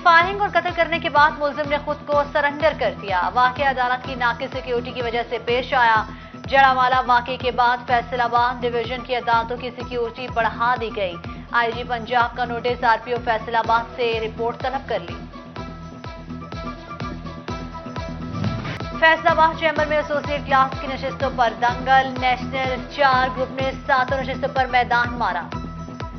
Firing और कत्ल करने के बाद मुलजिम ने खुद को सरेंडर कर दिया। वाकया अदालत की नाकिस सिक्योरिटी की वजह से पेश आया। जड़ावाला वाकये के बाद फैसलाबाद डिवीजन की अदालतों की सिक्योरिटी बढ़ा दी गई। आईजी पंजाब का नोटिस आरपीओ फैसलाबाद से रिपोर्ट तलब कर ली। फैसलाबाद चैम्बर में एसोसिएट क्लास की नशिस्तों पर दंगल। नेशनल 4 ग्रुप ने 7 नशिस्तों पर मैदान मारा।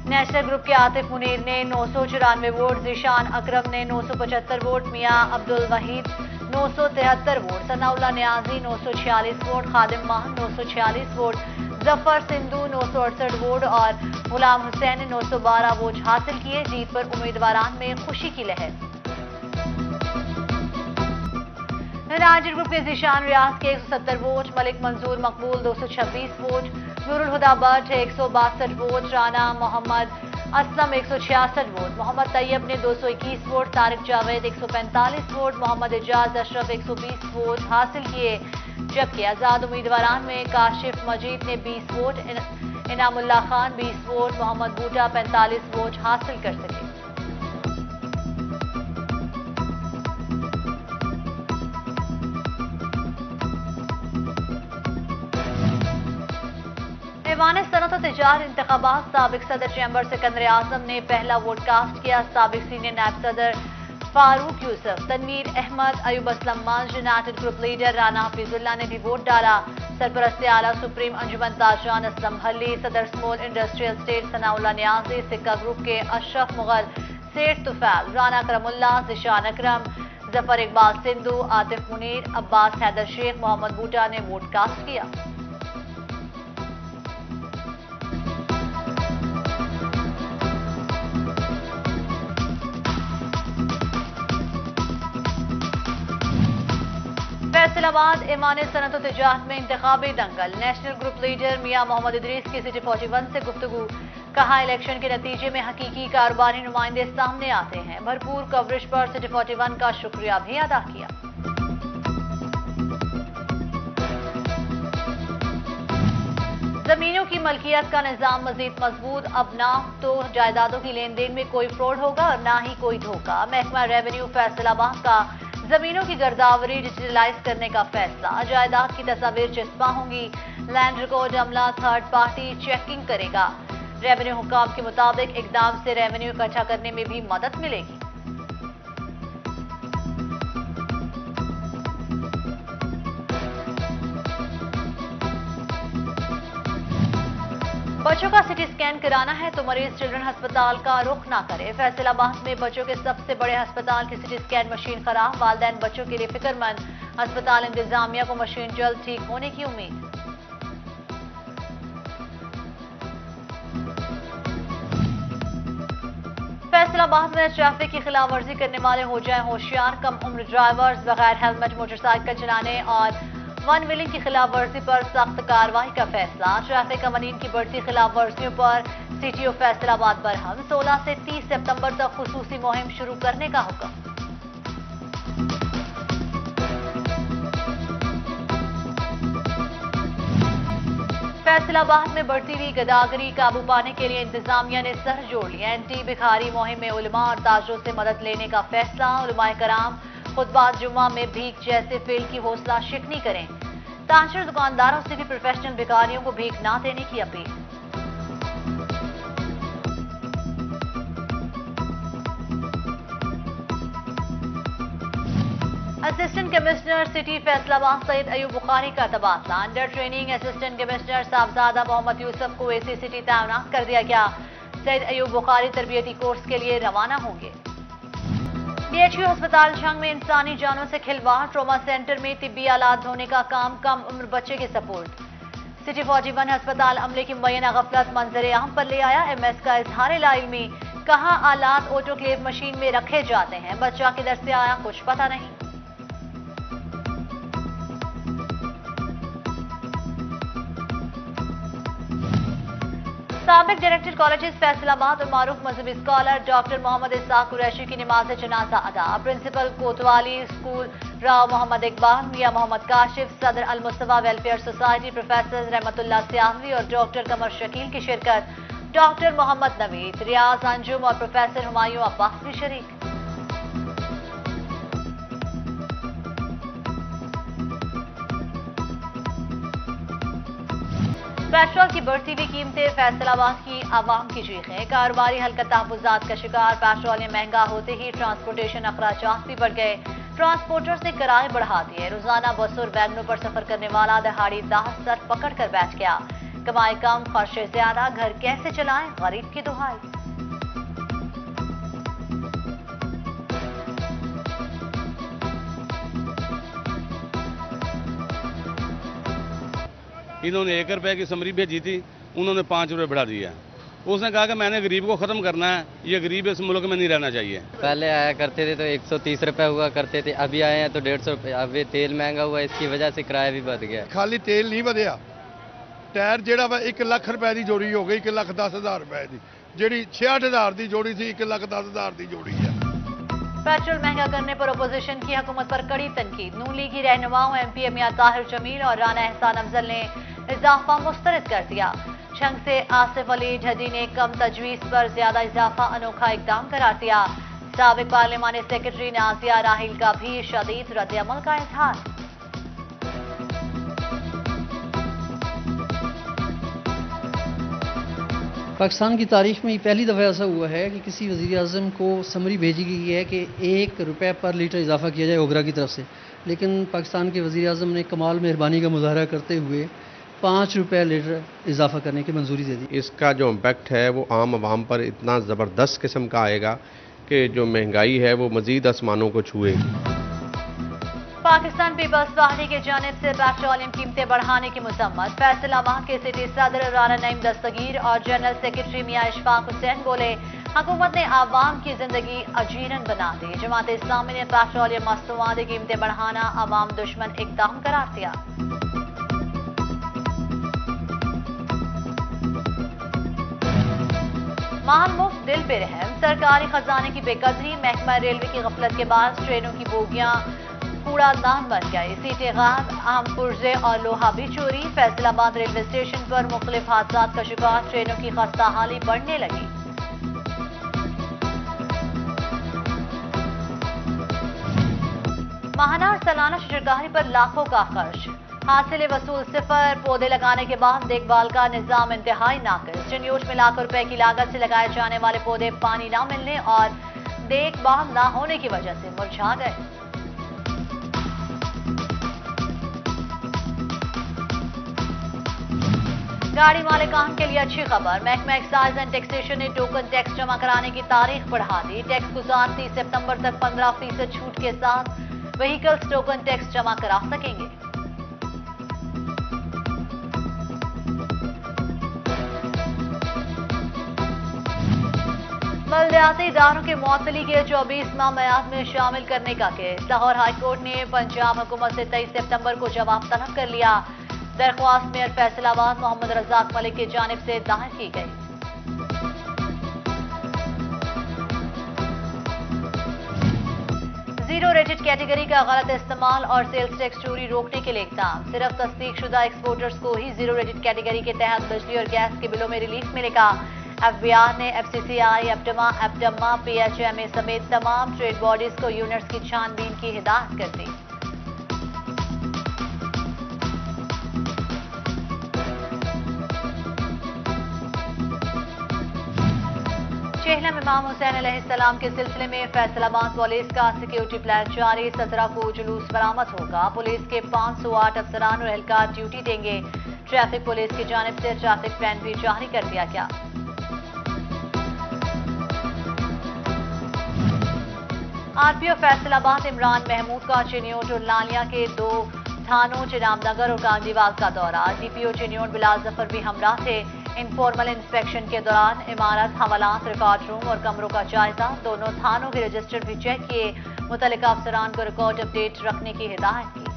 नेशनल ग्रुप के आतिफ मुनीर ने 994 वोट, ज़ीशान अकरम ने 975 वोट, मियां अब्दुल वहीद 973 वोट, सनाउल्लाह नियाजी 946 वोट, खादिम मान 946 वोट, जफर सिंधु 968 वोट और गुलाम हुसैन ने 912 वोट हासिल किए। जीत पर उम्मीदवारान में खुशी की लहर। नाजिर ग्रुप के ज़ीशान रियाज के 170 vote, Malik Manzoor Maqbool 226 vote, Noorul Huda Butt 162 vote, Rana Mohammad Aslam 166 vote, Mohammad Tayyab ने 221 vote, Tariq Javed 145 vote, Mohammad Ejaz Ashraf 120 vote हासिल किए। जबकि आजाद उम्मीदवारान में काशिफ मजीद ने 20 वोट, इनामुल्लाह खान 20 वोट, मोहम्मद बूटा 45 वोट हासिल कर सके। ऐवान सनअत और तिजारत इंतखाबात। साबिक सदर चैम्बर सिकंदर आजम ने पहला वोट कास्ट किया। साबिक सीनियर नायब सदर फारूक यूसुफ, तनवीर अहमद, अयूब असलम मंज, United group leader Rana Hafizullah ने भी वोट डाला। सरपरस्त आला सुप्रीम अंजुमन ताजरान असलम हल्ली, सदर small industrial state Sanaullah Niazi, Sikka group के अशरफ मुगल, सेठ तुफैल, राना करमुल्लाह, ज़ीशान अकरम, जफर इकबाल सिंधु, आतिफ मुनीर, अब्बास हैदर शेख, मोहम्मद बूटा ने वोट कास्ट किया। फैसलाबाद ऐवान सनअत और तिजारत में इंतखाबी दंगल। नेशनल ग्रुप लीडर मियां मोहम्मद इदरीस की सिटी 41 से गुफ्तगू। कहा, इलेक्शन के नतीजे में हकीकी कारोबारी नुमाइंदे सामने आते हैं। भरपूर कवरेज पर सिटी 41 का शुक्रिया भी अदा किया। जमीनों की मलकियत का निजाम मजीद मजबूत। अब ना तो जायदादों की लेन देन में कोई फ्रॉड होगा और ना ही कोई धोखा। महकमा रेवेन्यू फैसलाबाद का जमीनों की गिरदावरी डिजिटलाइज करने का फैसला। जायदाद की तस्वीर चिस्पा होंगी। लैंड रिकॉर्ड अमला थर्ड पार्टी चेकिंग करेगा। रेवेन्यू हुकाम के मुताबिक इकदाम से रेवेन्यू इकट्ठा करने में भी मदद मिलेगी। बच्चों का सिटी स्कैन कराना है तो मरीज चिल्ड्रन अस्पताल का रुख ना करे। फैसलाबाद में बच्चों के सबसे बड़े अस्पताल की सिटी स्कैन मशीन खराब। वालिदैन बच्चों के लिए फिक्रमंद। अस्पताल इंतजामिया को मशीन जल्द ठीक होने की उम्मीद। फैसलाबाद में ट्रैफिक की खिलाफ वर्जी करने वाले हो जाएं होशियार। कम उम्र ड्राइवर्स बगैर हेलमेट मोटरसाइकिल चलाने और वन व्हीलिंग की खिलाफ वर्जी पर सख्त कार्रवाई का फैसला। ट्रैफिक कवानीन की बढ़ती खिलाफ वर्जियों पर सीटीओ फैसलाबाद बरहम। 16 से 30 सितंबर तक खुसूसी मुहिम शुरू करने का हुक्म। फैसलाबाद में बढ़ती हुई गदागरी काबू पाने के लिए इंतजामिया ने सर जोड़ लिया। एंटी भिखारी मुहिम में उलमा और ताजरों से मदद लेने का फैसला। उलमाए कराम खुतबात जुम्मा में भीख जैसे फेल की हौसला शिकनी करें। ताजर दुकानदारों से भी प्रोफेशनल भिखारियों को भीख ना देने की अपील। Assistant commissioner city Faisalabad Saeed Ayub Bukhari का तबादला। Under training assistant commissioner Sahibzada Muhammad Yusuf को एसी सिटी तैनात कर दिया गया। सईद अयूब बुखारी तरबियती कोर्स के लिए रवाना होंगे। डीएचयू अस्पताल झंग में इंसानी जानों से खिलवाड़। ट्रॉमा सेंटर में तिब्बी आलात धोने का काम कम उम्र बच्चे के सपोर्ट। सिटी 41 अस्पताल अमले की मुबैना गफलत मंजर आम पर ले आया। एमएस का इजहार लाइल्मी। कहा, आलात ऑटोक्लेव मशीन में रखे जाते हैं, बच्चा किधर से आया कुछ पता नहीं। साबिक डायरेक्टर कॉलेजेस फैसलाबाद और मारूफ मजहबी स्कॉलर डॉक्टर मोहम्मद इसाक कुरैशी की नमाज जनाजा अदा। प्रिंसिपल कोतवाली स्कूल राव मोहम्मद इकबाल, मियां मोहम्मद काशिफ, सदर Al Mustafa welfare society professor Rehmatullah Sialvi और डॉक्टर कमर शकील की शिरकत। डॉक्टर मोहम्मद नवीद, रियाज अंजुम और प्रोफेसर हुमायूं अब्बास भी शरीक। पेट्रोल की बढ़ती हुई कीमतें, फैसलाबाद की आवाम की चीखें, कारोबारी हल्का तहफुजात का शिकार, पेट्रोलियम महंगा होते ही ट्रांसपोर्टेशन अखराजात भी बढ़ गए, ट्रांसपोर्टर से किराए बढ़ा दिए, रोजाना बसों और वैगनों पर सफर करने वाला दिहाड़ीदार सर पकड़ कर बैठ गया, कमाई कम खर्चे ज्यादा, घर कैसे चलाएं, गरीब की दुहाई। इन्होंने 1 रुपए की समरी भेजी थी, उन्होंने 5 रुपए बढ़ा दिया। उसने कहा कि मैंने गरीब को खत्म करना है, ये गरीब इस मुल्क में नहीं रहना चाहिए। पहले आया करते थे तो 130 रुपए हुआ करते थे, अभी आए हैं तो 150 रुपए। अभी तेल महंगा हुआ, इसकी वजह से किराया भी बढ़ गया। खाली तेल नहीं ਵਧਿਆ, टायर ਜਿਹੜਾ ਵਾ 1 ਲੱਖ ਰੁਪਏ ਦੀ ਜੋੜੀ ਹੋ ਗਈ, 1,10,000 ਰੁਪਏ ਦੀ, ਜਿਹੜੀ 66,000 ਦੀ ਜੋੜੀ ਸੀ 1,10,000 ਦੀ ਜੋੜੀ ਹੈ। पेट्रोल महंगा करने पर अपोजिशन की हुकूमत पर कड़ी तनकीद, नून लीगी रहनुमाओं एमपी मियां ताहिर जमील और राना एहसान अफजल ने इजाफा मुस्तरद कर दिया। छंग से आसिफ अली ढडी ने कम तजवीज पर ज्यादा इजाफा अनोखा इकदाम करार दिया। साबिक पार्लिमानी सेक्रेटरी नाजिया राहिल का भी शदीद रद्द-ए-अमल का इजहार। पाकिस्तान की तारीख में ये पहली दफ़ा ऐसा हुआ है कि किसी वज़ीर आज़म को समरी भेजी गई है कि 1 रुपये पर लीटर इजाफा किया जाए ओगरा की तरफ से, लेकिन पाकिस्तान के वज़ीर आज़म ने कमाल मेहरबानी का मुजाहरा करते हुए 5 रुपये लीटर इजाफा करने की मंजूरी दे दी। इसका जो इम्पैक्ट है वो आम आवाम पर इतना ज़बरदस्त किस्म का आएगा कि जो महंगाई है वो मज़ीद आसमानों को छुएगी। पाकिस्तान पीपल्स पार्टी की जानिब से पेट्रोलियम कीमतें बढ़ाने की मजम्मत, फैसलाबाद के सिटी सदर राना नईम दस्तगीर और जनरल सेक्रेटरी मियां इशफाक हुसैन बोले, हुकूमत ने आवाम की जिंदगी अजीरन बना दी। जमात इस्लामी ने पेट्रोलियम मसनूआत की कीमतें बढ़ाना आवाम दुश्मन इकदाम करार दिया। माल मुफ्त दिल पे रहम, सरकारी खजाने की बेकदरी, महकमा रेलवे की गफलत के बाद ट्रेनों की बोगियां कूड़ादान बन गए, सीटें गायब, अहम पुर्जे और लोहा भी चोरी, फैसलाबाद रेलवे स्टेशन पर मुख्तलिफ हादसात का शिकार, ट्रेनों की खस्ता हाली बढ़ने लगी। माहाना सालाना शजरकारी पर लाखों का खर्च, हासिल वसूल सिफर, पौधे लगाने के बाद देखभाल का निजाम इंतहाई नाकिस, चिन्यूट में लाखों रुपए की लागत से लगाए जाने वाले पौधे पानी न मिलने और देखभाल न होने की वजह से मुरझा गए। गाड़ी मालिकान के लिए अच्छी खबर, महकमा एक्साइज एंड टैक्सेशन ने टोकन टैक्स जमा कराने की तारीख बढ़ा दी। टैक्स गुजार 30 सितंबर तक 15% छूट के साथ व्हीकल्स टोकन टैक्स जमा करा सकेंगे। बल्दियाती इदारों के मुअत्तली के 24 माह मियाद में शामिल करने का केस, लाहौर हाईकोर्ट ने पंजाब हुकूमत से 23 सितंबर को जवाब तलब कर लिया। दरख्वास्त मेयर फैसलाबाद मोहम्मद रजाक मलिक की जानिब से दायर की गई। जीरो रेटेड कैटेगरी का गलत इस्तेमाल और सेल्स टैक्स चोरी रोकने के लिए इक़दाम, सिर्फ तस्दीकशुदा एक्सपोर्टर्स को ही जीरो रेटेड कैटेगरी के तहत बिजली और गैस के बिलों में रिलीफ मिलेगा। एफबीआर ने एफसीसीआई, एप्टमा, पीएचएमए समेत तमाम ट्रेड बॉडीज को यूनिट्स की छानबीन की हिदायत कर दी। चेहलम इमाम हुसैन अलैहिस्सलाम के सिलसिले में फैसलाबाद पुलिस का सिक्योरिटी प्लान जारी, 17 को जुलूस बरामद होगा। पुलिस के 508 अफसरान और एहलकार ड्यूटी देंगे। ट्रैफिक पुलिस की जानिब से ट्रैफिक प्लान भी जारी कर दिया गया। आरपीओ फैसलाबाद इमरान महमूद का चिन्योट और लालिया के 2 थानों चिनाबनगर और गांधीबाग का दौरा, डीपीओ चिन्योट बिलाल जफर भी हमरा थे। इनफॉर्मल इंस्पेक्शन के दौरान इमारत, हवालात, रिकॉर्ड रूम और कमरों का जायजा, दोनों थानों के रजिस्टर भी चेक किए। मुतल्लिका अफसरान को रिकॉर्ड अपडेट रखने की हिदायत की।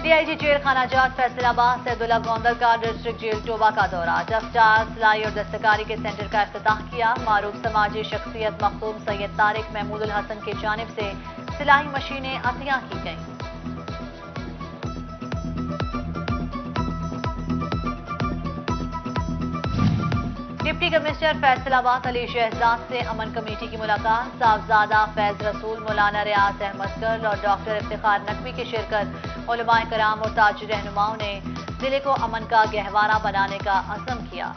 डीआईजी जेल खानाजात फैसलाबाद सैदुल्ला गोंदल का डिस्ट्रिक्ट जेल टोबा का दौरा, दफ्तार, सिलाई और दस्तकारी के सेंटर का इफ्तिताह किया। मारूफ समाजी शख्सियत मखदूम सैयद तारिक महमूदुल हसन की जानिब से सिलाई मशीनें अतिया की गईं। डिप्टी कमिश्नर फैसलाबाद अली शहजाद से अमन कमेटी की मुलाकात। साहबजादा फैज रसूल, मौलाना रियाज अहमद कर्ल और डॉक्टर इफ्तिखार नकवी की शिरकत। उलमाए कराम और ताजी रहनुमाओं ने जिले को अमन का गहवारा बनाने का अज़्म किया।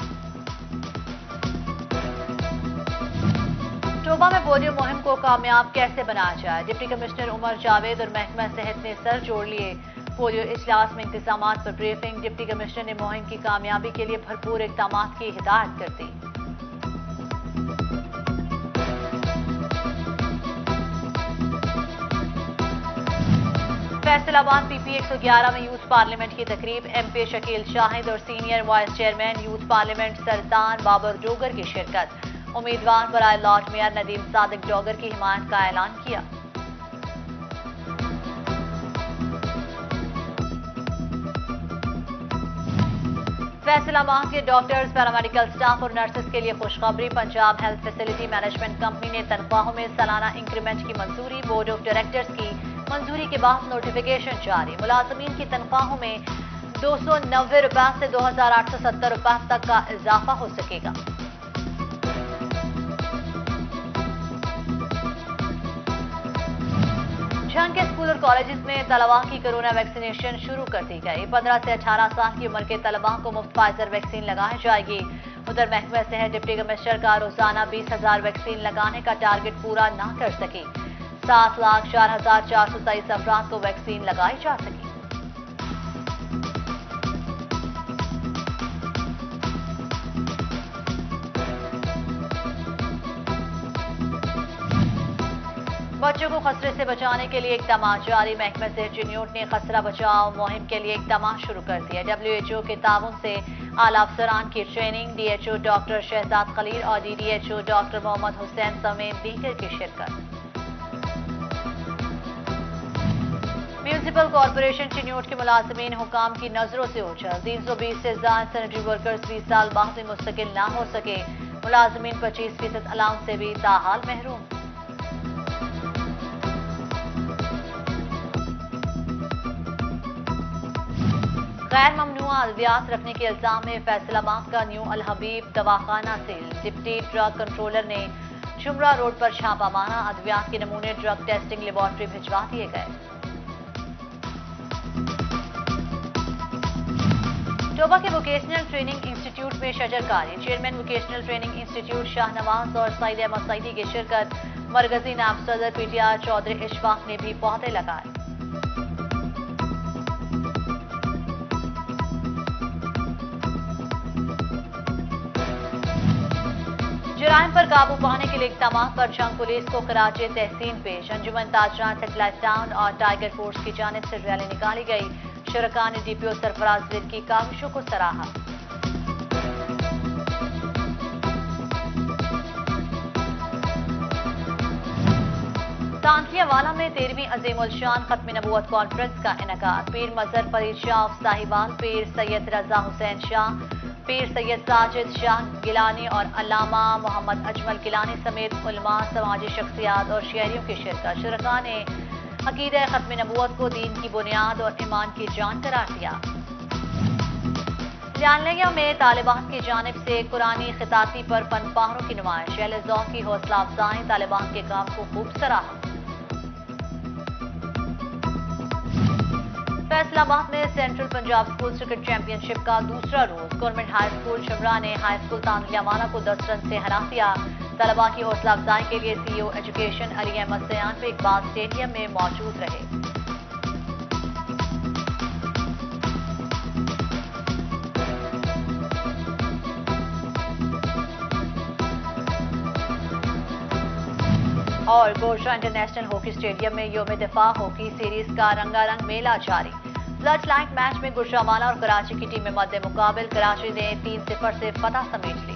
टोबा में पोलियो मुहिम को कामयाब कैसे बनाया जाए, डिप्टी कमिश्नर उमर जावेद और महकमा सेहत ने सर जोड़ लिए। पोलियो इजलास में इंतजामात पर ब्रीफिंग। डिप्टी कमिश्नर ने मुहिम की कामयाबी के लिए भरपूर इक़दामात की हिदायत कर दी। फैसलाबाद पीपी 111 में यूथ पार्लियामेंट की तकरीब। MP शकील शाहिद और senior vice chairman youth parliament Sultan Babar Dogar की शिरकत। उम्मीदवार बराए लॉर्ड मेयर नदीम सादिक डोगर की हिमायत का ऐलान किया। फैसलाबाद के डॉक्टर्स, पैरामेडिकल स्टाफ और नर्सेस के लिए खुशखबरी। Punjab health facility management company ने तनख्वाहों में सालाना इंक्रीमेंट की मंजूरी। बोर्ड ऑफ डायरेक्टर्स की मंजूरी के बाद नोटिफिकेशन जारी। मुलाजमीन की तनख्वाहों में 290 रुपए से 2870 रुपए तक का इजाफा हो सकेगा। झंग के स्कूल और कॉलेजेस में तलबा की कोरोना वैक्सीनेशन शुरू कर दी गई। 15 से 18 साल की उम्र के तलबा को मुफ्त फाइजर वैक्सीन लगाई जाएगी। उधर महकमा सेहत डिप्टी कमिश्नर का रोजाना 20,000 वैक्सीन लगाने का टारगेट पूरा न कर सकी। 7,04,423 अफराद को वैक्सीन लगाई जा सकी। बच्चों को खसरे से बचाने के लिए इक़दाम जारी। महकमा सेहत चिन्यूट ने खसरा बचाओ मुहिम के लिए इक़दाम शुरू कर दिया। WHO के ताउन से आला अफसरान की training. DHO doctor Shahzad Khalil और DDHO डॉक्टर मोहम्मद हुसैन समेत दीगर की शिरकत। म्यूनिसिपल कॉरपोरेशन चिन्यूट के मुलाजमीन हुकाम की नजरों से ओझल। 320 से ज्यादा सैनिटरी वर्कर्स 20 साल बाद भी मुस्तकिल न हो सके। मुलाजमीन 25% अलाउंस से भी ताहाल महरूम। गैर ममनुआ अद्वियात रखने के इल्जाम में फैसलाबाद का न्यू अल हबीब दवाखाना सील। डिप्टी ड्रग कंट्रोलर ने शुमरा रोड पर छापा मारा। अद्वियात के नमूने ड्रग टेस्टिंग लेबोरेटरी भिजवा दिए गए। टोबा के वोकेशनल ट्रेनिंग इंस्टीट्यूट में शजरकारी। Chairman vocational training institute Shahnawaz और सईद अहमद सईदी की शिरकत। मरकजी नायब सदर PTR चौधरी इशफाक ने भी पौधे लगाए। जराइम पर काबू पाने के लिए इक़दाम पर जंग पुलिस को खराजे तहसीन पेश। अंजुमन ताजरान सेटेलाइट टाउन और टाइगर फोर्स की जानिब से रैली निकाली गई। शुरका ने DPO सरफराज दिल की काविशों को सराहा। तांतियावाला में 13वीं अजीमुल शान खत्म नबूवत कॉन्फ्रेंस का इनेकाद। पीर मजहर फरीद शाह ऑफ साहिवाल, पीर सैयद रजा हुसैन शाह, पीर सैयद साजिद शाह गिलानी और अल्लामा मोहम्मद अजमल गिलानी समेत उलमा, समाजी शख्सियात और शहरियों की शिरकत। शुरका ने अकीदा खत्म नबूवत को दीन की बुनियाद और ईमान की जान करार दिया। जानलिया में तालिबान की जानिब से कुरानी खिताती पर फनपारों की नुमाइश। अहले ज़ौक़ की हौसला अफजाई, तालिबान के काम को खूब सराहा। फैसलाबाद में central Punjab school cricket championship का दूसरा रोज। गवर्नमेंट हाई स्कूल शुमरा ने हाई स्कूल तांतियावाला को 10 रन से हरा दिया। तलबा की हौसला अफजाई के लिए CEO एजुकेशन अली अहमद सयान पे इकबाल स्टेडियम में मौजूद रहे। और गोशा इंटरनेशनल हॉकी स्टेडियम में यौम दिफा हॉकी सीरीज का रंगारंग मेला जारी। फ्लड लाइट मैच में गुजरांवाला और कराची की टीमें मद्दे मुकाबिल। कराची ने 3-0 से फतह समेट ली।